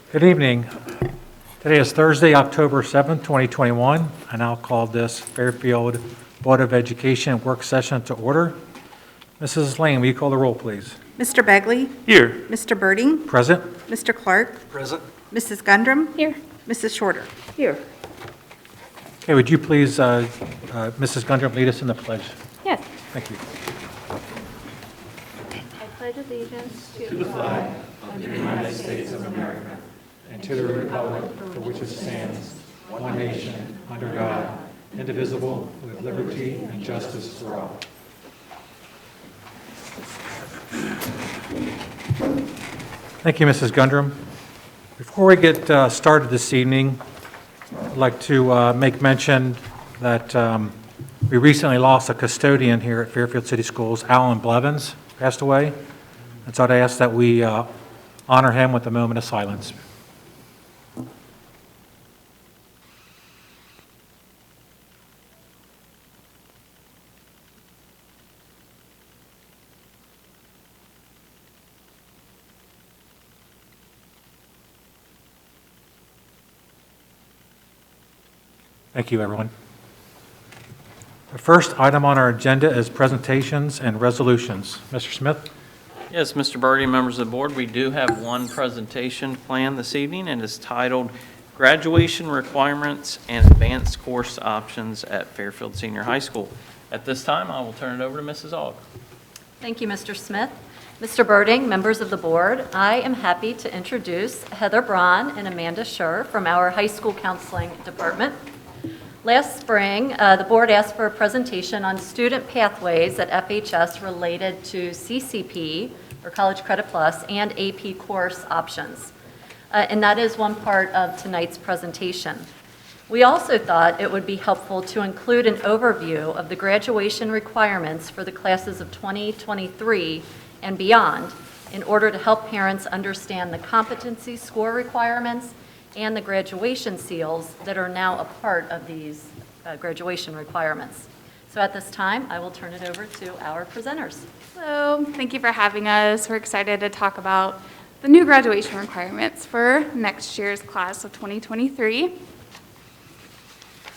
Good evening. Today is Thursday, October 7th, 2021, and I'll call this Fairfield Board of Education work session to order. Mrs. Lane, will you call the roll, please? Mr. Begley? Here. Mr. Birding? Present? Mr. Clark? Present. Mrs. Gundram? Here. Mrs. Shorter? Here. Okay, would you please, Mrs. Gundram, lead us in the pledge? Yes. Thank you. I pledge allegiance to And to the republic for which it stands, one nation, under God, indivisible, with liberty and justice for all. Thank you, Mrs. Gundram. Before we get started this evening, I'd like to make mention that we recently lost a custodian here at Fairfield City Schools. Alan Blevins passed away, and so I'd ask that we honor him with a moment of silence. Thank you, everyone. The first item on our agenda is presentations and resolutions. Mr. Smith? Yes, Mr. Birdie, members of the board, we do have one presentation planned this evening, and it's titled Graduation Requirements and Advanced Course Options at Fairfield Senior High School. At this time, I will turn it over to Mrs. Aug. Thank you, Mr. Smith. Mr. Birding, members of the board, I am happy to introduce Heather Braun and Amanda Scher from our high school counseling department. Last spring, the board asked for a presentation on student pathways at FHS related to CCP, or College Credit Plus, and AP course options. And that is one part of tonight's presentation. We also thought it would be helpful to include an overview of the graduation requirements for the classes of 2023 and beyond in order to help parents understand the competency score requirements and the graduation seals that are now a part of these graduation requirements. So at this time, I will turn it over to our presenters. Hello, thank you for having us. We're excited to talk about the new graduation requirements for next year's class of 2023.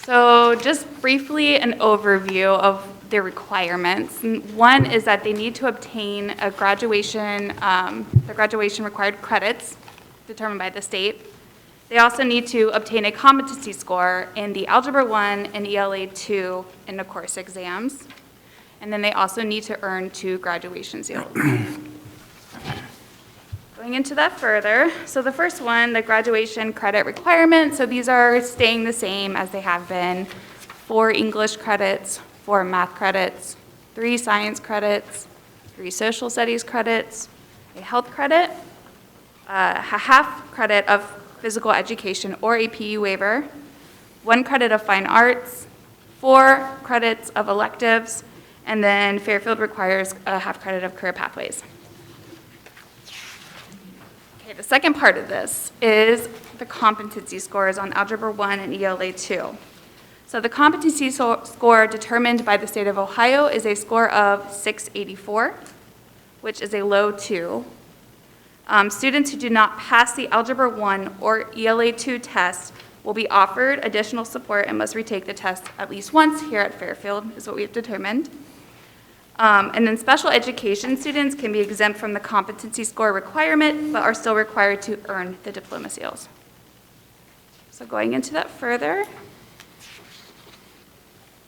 So just briefly an overview of the requirements. One is that they need to obtain a graduation, the graduation required credits determined by the state. They also need to obtain a competency score in the Algebra 1 and ELA 2 in the course exams. And then they also need to earn 2 graduation seals. Going into that further, so the first one, the graduation credit requirements. So these are staying the same as they have been. 4 English credits, 4 math credits, 3 science credits, 3 social studies credits, a health credit, a half credit of physical education or APE waiver, 1 credit of fine arts, 4 credits of electives, and then Fairfield requires a half credit of career pathways. Okay, the second part of this is the competency scores on Algebra 1 and ELA 2. So the competency score determined by the state of Ohio is a score of 684, which is a low 2. Students who do not pass the Algebra 1 or ELA 2 test will be offered additional support and must retake the test at least once here at Fairfield, is what we have determined. And then special education students can be exempt from the competency score requirement, but are still required to earn the diploma seals. So going into that further.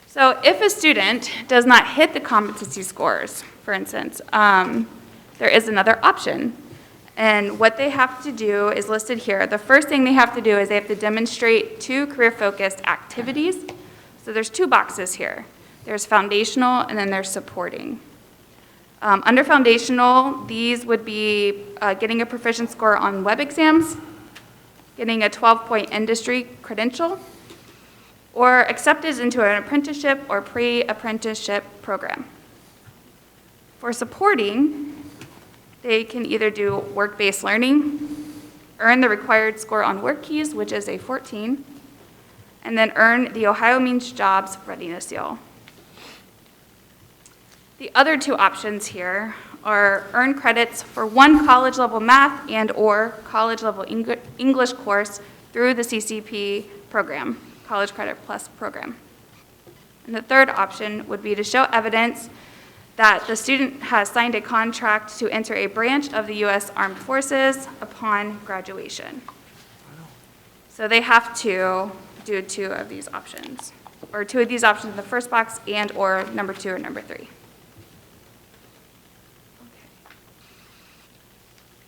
So if a student does not hit the competency scores, for instance, there is another option. And what they have to do is listed here. The first thing they have to do is they have to demonstrate 2 career-focused activities. So there's 2 boxes here. There's foundational and then there's supporting. Under foundational, these would be getting a proficient score on web exams, getting a 12-point industry credential, or accepted into an apprenticeship or pre-apprenticeship program. For supporting, they can either do work-based learning, earn the required score on work keys, which is a 14, and then earn the Ohio Means Jobs Readiness Seal. The other 2 options here are earn credits for one college-level math and/or college-level English course through the CCP program, College Credit Plus program. And the third option would be to show evidence that the student has signed a contract to enter a branch of the U.S. Armed Forces upon graduation. So they have to do two of these options, or two of these options in the first box and/or number 2 or number 3.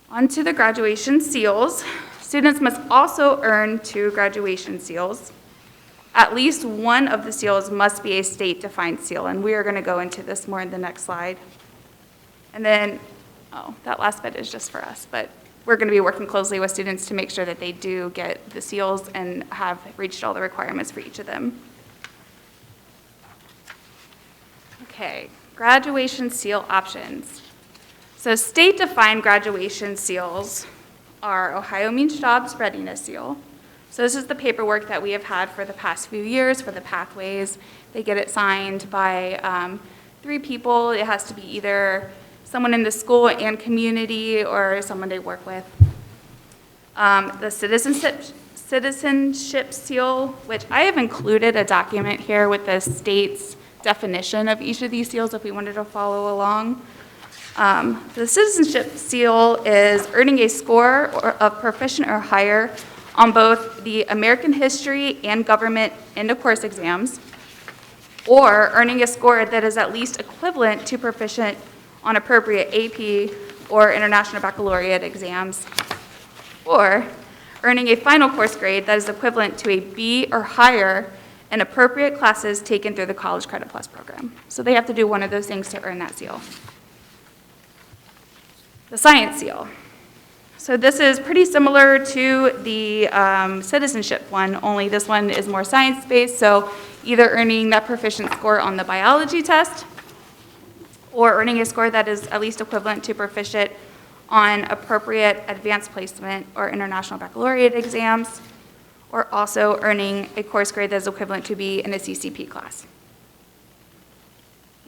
On to the graduation seals. Students must also earn 2 graduation seals. At least one of the seals must be a state-defined seal, and we are going to go into this more in the next slide. And then, that last bit is just for us, but we're going to be working closely with students to make sure that they do get the seals and have reached all the requirements for each of them. Okay, graduation seal options. So state-defined graduation seals are Ohio Means Jobs Readiness Seal. So this is the paperwork that we have had for the past few years for the pathways. They get it signed by 3 people. It has to be either someone in the school and community or someone they work with. The citizenship seal, which I have included a document here with the state's definition of each of these seals if we wanted to follow along. The citizenship seal is earning a score of proficient or higher on both the American history and government end-of-course exams, or earning a score that is at least equivalent to proficient on appropriate AP or International Baccalaureate exams, or earning a final course grade that is equivalent to a B or higher in appropriate classes taken through the College Credit Plus program. So they have to do one of those things to earn that seal. The science seal. So this is pretty similar to the citizenship one, only this one is more science-based, so either earning that proficient score on the biology test or earning a score that is at least equivalent to proficient on appropriate advanced placement or International Baccalaureate exams, or also earning a course grade that is equivalent to B in a CCP class.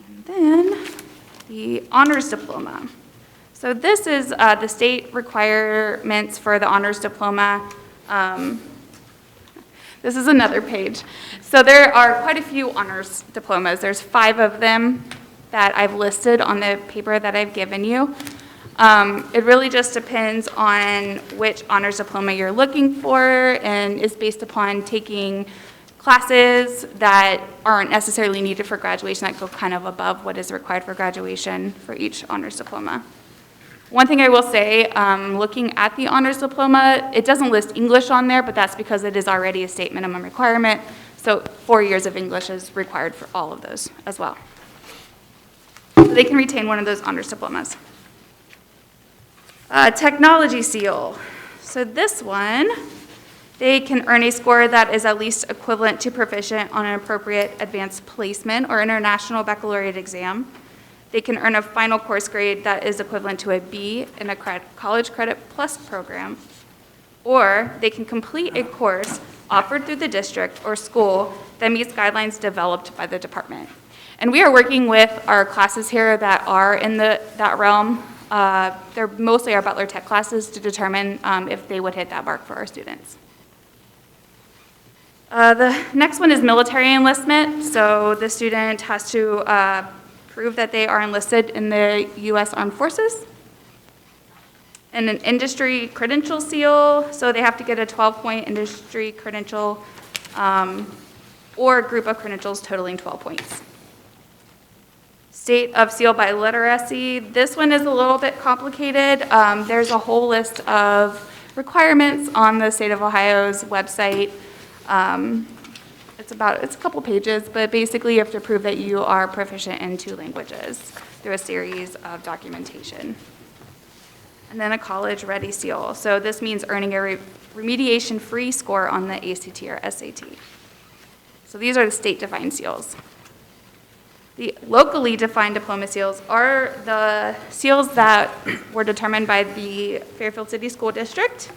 And then the honors diploma. So this is the state requirements for the honors diploma. This is another page. So there are quite a few honors diplomas. There's 5 of them that I've listed on the paper that I've given you. It really just depends on which honors diploma you're looking for and is based upon taking classes that aren't necessarily needed for graduation that go kind of above what is required for graduation for each honors diploma. One thing I will say, looking at the honors diploma, it doesn't list English on there, but that's because it is already a state minimum requirement. So 4 years of English is required for all of those as well. So they can retain one of those honors diplomas. Technology seal. So this one, they can earn a score that is at least equivalent to proficient on an appropriate advanced placement or International Baccalaureate exam. They can earn a final course grade that is equivalent to a B in a College Credit Plus program, or they can complete a course offered through the district or school that meets guidelines developed by the department. And we are working with our classes here that are in that realm. They're mostly our Butler Tech classes to determine if they would hit that mark for our students. The next one is military enlistment. So the student has to prove that they are enlisted in the U.S. Armed Forces. And an industry credential seal, so they have to get a 12-point industry credential or a group of credentials totaling 12 points. State of seal by literacy, this one is a little bit complicated. There's a whole list of requirements on the State of Ohio's website. It's a couple pages, but basically you have to prove that you are proficient in 2 languages through a series of documentation. And then a college ready seal. So this means earning a remediation-free score on the ACT or SAT. So these are the state-defined seals. The locally defined diploma seals are the seals that were determined by the Fairfield City School District.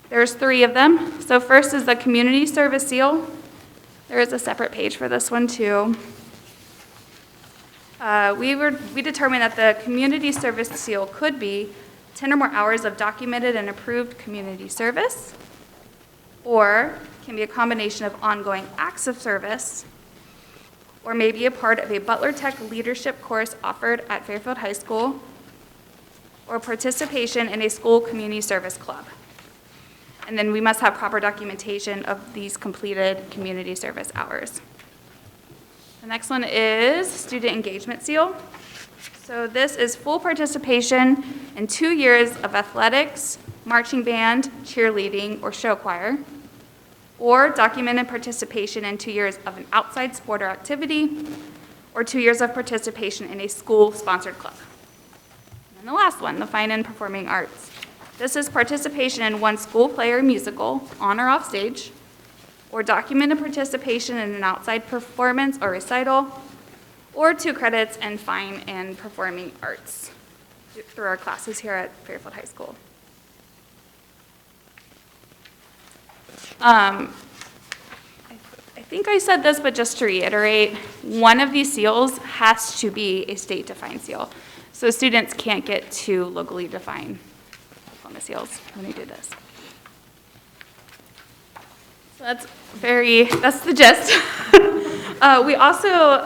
There's 3 of them. So first is the community service seal. There is a separate page for this one too. We determined that the community service seal could be 10 or more hours of documented and approved community service, or can be a combination of ongoing acts of service, or may be a part of a Butler Tech leadership course offered at Fairfield High School, or participation in a school community service club. And then we must have proper documentation of these completed community service hours. The next one is student engagement seal. So this is full participation in 2 years of athletics, marching band, cheerleading, or show choir, or documented participation in 2 years of an outside sport or activity, or 2 years of participation in a school-sponsored club. And the last one, the fine and performing arts. This is participation in one school play or musical, on or off stage, or documented participation in an outside performance or recital, or 2 credits in fine and performing arts through our classes here at Fairfield High School. I think I said this, but just to reiterate, one of these seals has to be a state-defined seal. So students can't get 2 locally defined diploma seals when they do this. So that's the gist. We also,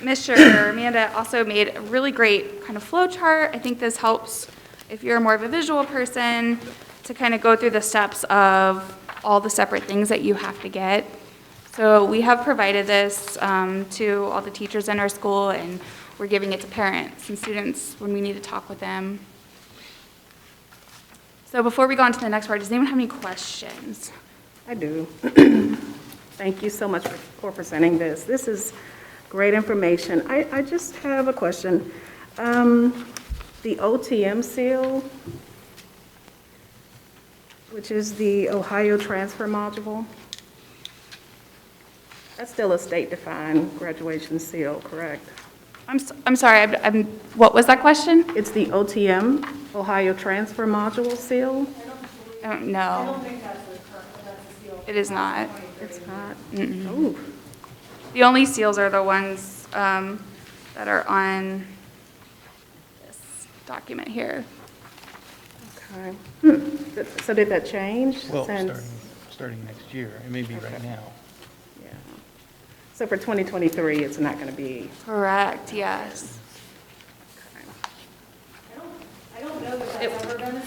Mr. Amanda also made a really great kind of flow chart. I think this helps if you're more of a visual person to kind of go through the steps of all the separate things that you have to get. So we have provided this to all the teachers in our school, and we're giving it to parents and students when we need to talk with them. So before we go on to the next part, does anyone have any questions? I do. Thank you so much for presenting this. This is great information. I just have a question. The OTM seal, which is the Ohio Transfer Module, that's still a state-defined graduation seal, correct? I'm sorry, what was that question? It's the OTM, Ohio Transfer Module seal? I don't know. It is not. It's not? Oh, The only seals are the ones that are on this document here. okay. So did that change Well, since? starting next year, it may be right now. Yeah. So for 2023, it's not going to be? Correct, yes.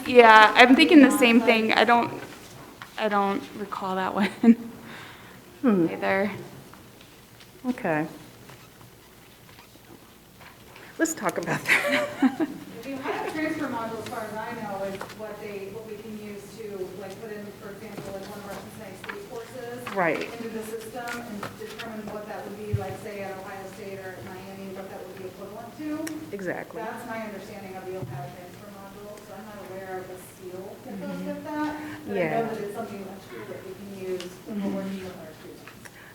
Yeah, I'm thinking the same thing. I don't recall that one either. Okay. Let's talk about that. The Ohio transfer module, as far as I know, is what we can use to, like, put in, for example, like one of our Cincinnati State courses. Right. Into the system and determine what that would be, like, say, at Ohio State or at Miami, what that would be equivalent to. Exactly. That's my understanding of the Ohio transfer module, so I'm not aware of a seal that goes with that. But I Yeah. know that it's something that's true that we can use when we're working with our students.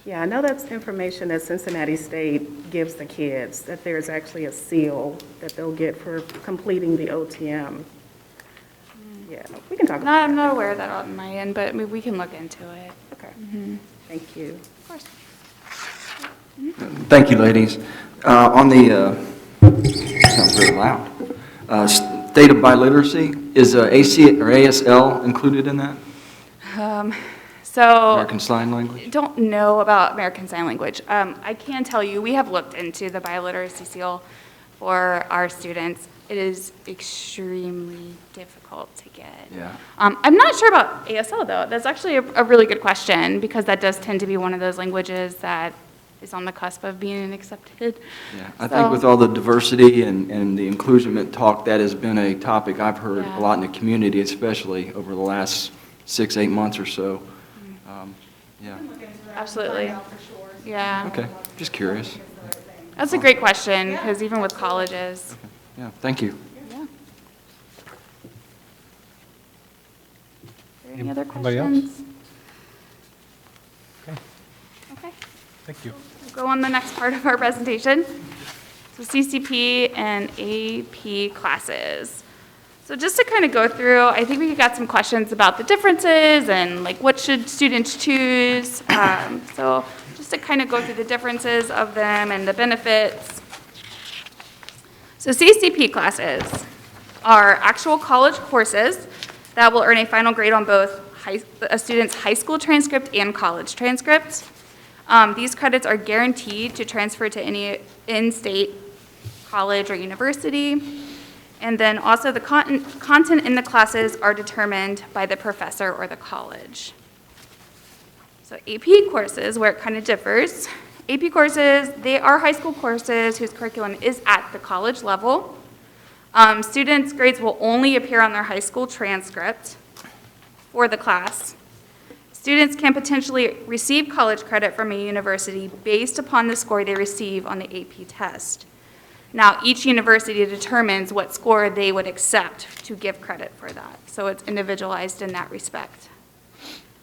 Yeah, I know that's information that Cincinnati State gives the kids, that there's actually a seal that they'll get for completing the OTM. Yeah, we can talk about I'm not aware of that on my end, but we can look into it. it. Okay. Thank you. Of course. Thank you, ladies. On the, sounds very loud, state of biliteracy, is AC or ASL included in that? So. American Sign Language? Don't know about American Sign Language. I can tell you, we have looked into the biliteracy seal for our students. It is extremely difficult to get. Yeah. I'm not sure about ASL, though. That's actually a really good question, because that does tend to be one of those languages that is on the cusp of being accepted. Yeah, I think with all the diversity and the inclusion talk, that has been a topic I've heard Yeah. a lot in the community, especially over the last 6-8 months or so. Yeah, Absolutely. Yeah. okay, just curious. That's a great question, because even with colleges. Yeah, thank you. Yeah. Are there any other Anybody else? questions? Okay, Okay. thank you. We'll go on the next part of our presentation. So CCP and AP classes. So just to kind of go through, I think we got some questions about the differences and like what should students choose. So just to kind of go through the differences of them and the benefits. So CCP classes are actual college courses that will earn a final grade on both a student's high school transcript and college transcript. These credits are guaranteed to transfer to any in-state college or university. And then also the content in the classes are determined by the professor or the college. So AP courses, where it kind of differs. AP courses, they are high school courses whose curriculum is at the college level. Students' grades will only appear on their high school transcript for the class. Students can potentially receive college credit from a university based upon the score they receive on the AP test. Now, each university determines what score they would accept to give credit for that. So it's individualized in that respect.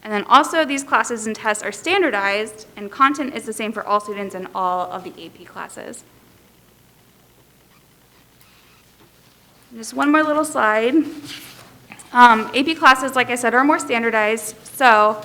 And then also, these classes and tests are standardized, and content is the same for all students in all of the AP classes. Just one more little slide. AP classes, like I said, are more standardized. So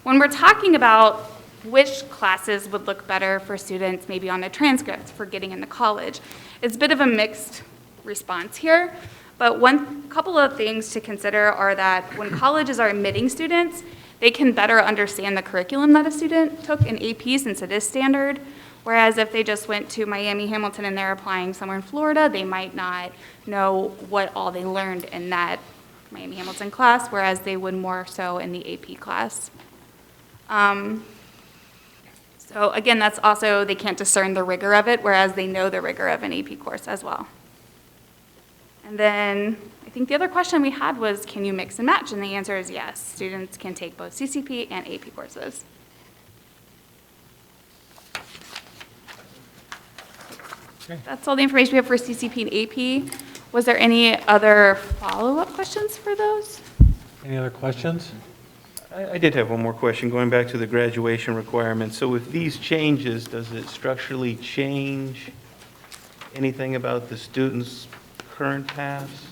when we're talking about which classes would look better for students maybe on a transcript for getting into college, it's a bit of a mixed response here. But one couple of things to consider are that when colleges are admitting students, they can better understand the curriculum that a student took in AP since it is standard. Whereas if they just went to Miami, Hamilton, and they're applying somewhere in Florida, they might not know what all they learned in that Miami, Hamilton class, whereas they would more so in the AP class. So again, that's also, they can't discern the rigor of it, whereas they know the rigor of an AP course as well. And then I think the other question we had was, can you mix and match? And the answer is yes. Students can take both CCP and AP courses. Okay. That's all the information we have for CCP and AP. Was there any other follow-up questions for those? Any other questions? I did have one more question, going back to the graduation requirements. So with these changes, does it structurally change anything about the students' current paths?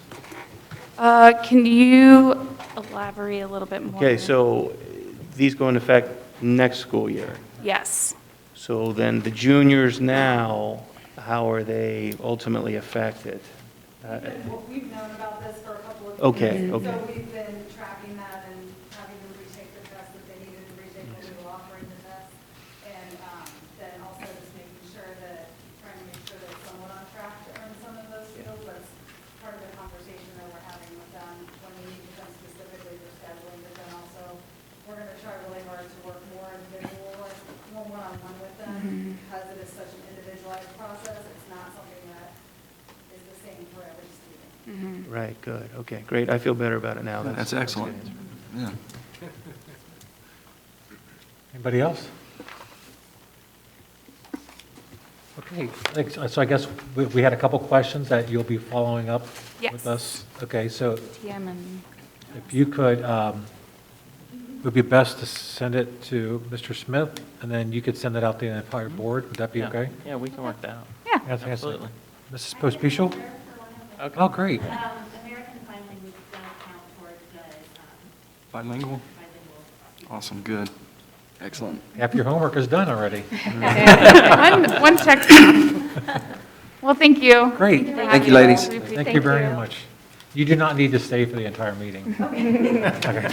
Can you elaborate a little bit more? Okay, so these go into effect next school year. Yes. So then the juniors now, how are they ultimately affected? We've known about this for a couple of years. Okay, okay. So we've been tracking that and having them retake the test that they needed to retake when we were offering the test. And then also just making sure that, trying to make sure they're somewhat on track to earn some of those skills. That's part of the conversation that we're having with them when we meet with them specifically for scheduling. But then also, we're going to try really hard to work more individual, like more one-on-one with them because it is such an individualized process. It's not something that is the same for every student. Right, good, okay, great. I feel better about it now. That's excellent. good. Yeah. Anybody else? Okay, so I guess we had a couple questions that you'll be following up Yes. with us? Okay, so TM and, if you could, it would be best to send it to Mr. Smith, and then you could send it out to the entire board. Would that be Yeah. okay? Yeah, we can work that out. yeah. Yes, yes. Absolutely. Mrs. Pospisil? Okay. Oh, great. American Sign Language does count towards the Bilingual? bilingual. Awesome, good. Excellent. Half your homework is done already. One check. Well, thank you. Great. for Thank having you, ladies. us. We appreciate- Thank you very much. You do not need to stay for the entire meeting. Okay.